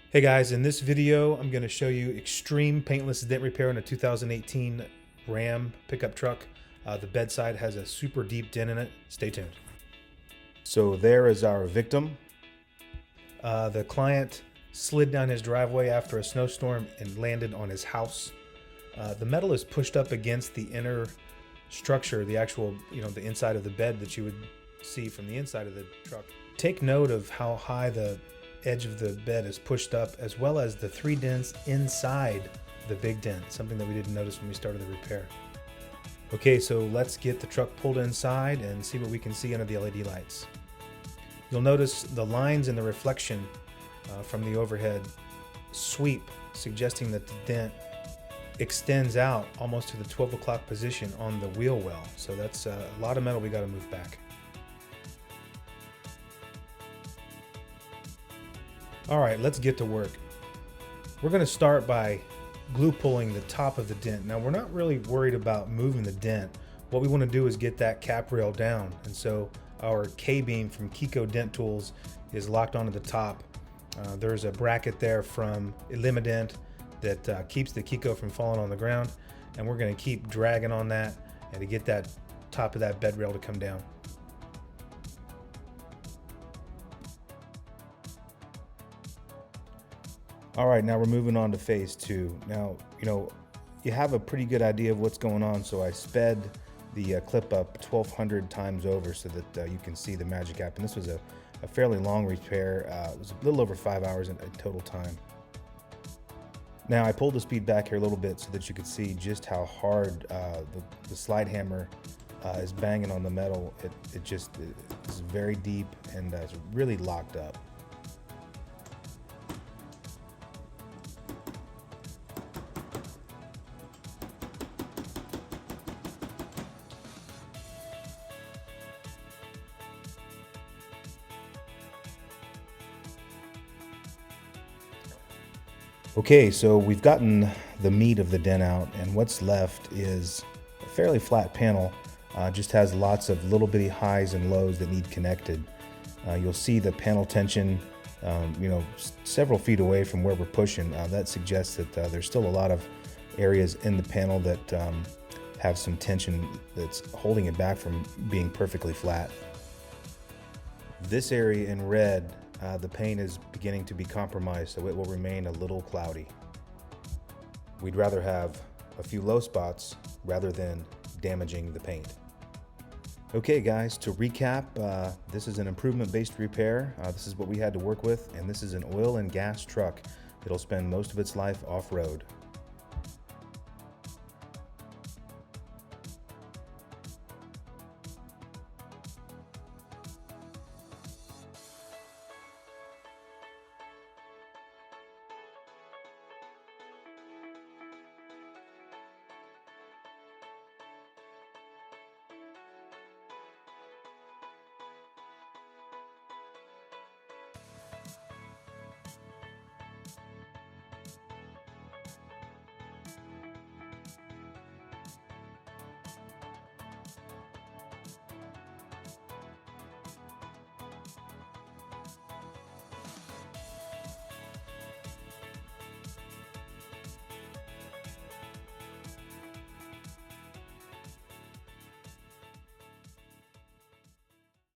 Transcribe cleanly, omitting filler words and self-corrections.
Hey guys, in this video I'm going to show you extreme paintless dent repair on a 2018 Ram pickup truck. The bedside has a super deep dent in it. Stay tuned. So there is our victim. The client slid down his driveway after a snowstorm and landed on his house. The metal is pushed up against the inner structure, the actual, the inside of the bed that you would see from the inside of the truck. Take note of how high the edge of the bed is pushed up, as well as the 3 dents inside the big dent, something that we didn't notice when we started the repair. Okay, so let's get the truck pulled inside and see what we can see under the LED lights. You'll notice the lines in the reflection from the overhead sweep, suggesting that the dent extends out almost to the 12 o'clock position on the wheel well. So that's a lot of metal we got to move back. All right, let's get to work. We're going to start by glue pulling the top of the dent. Now, we're not really worried about moving the dent. What we want to do is get that cap rail down. And so our K-beam from Kiko Dent Tools is locked onto the top. There's a bracket there from Elimident that keeps the Kiko from falling on the ground. And we're going to keep dragging on that and to get that top of that bed rail to come down. All right, now we're moving on to phase 2. Now, you have a pretty good idea of what's going on, so I sped the clip up 1,200 times over so that you can see the magic happen. This was a fairly long repair. It was a little over 5 hours in total time. Now, I pulled the speed back here a little bit so that you could see just how hard the slide hammer is banging on the metal. It's very deep and it's really locked up. Okay, so we've gotten the meat of the dent out, and what's left is a fairly flat panel. Just has lots of little bitty highs and lows that need connected. You'll see the panel tension, several feet away from where we're pushing. That suggests that there's still a lot of areas in the panel that have some tension that's holding it back from being perfectly flat. This area in red, the paint is beginning to be compromised, so it will remain a little cloudy. We'd rather have a few low spots rather than damaging the paint. Okay guys, to recap, this is an improvement-based repair. This is what we had to work with, and this is an oil and gas truck. It'll spend most of its life off-road.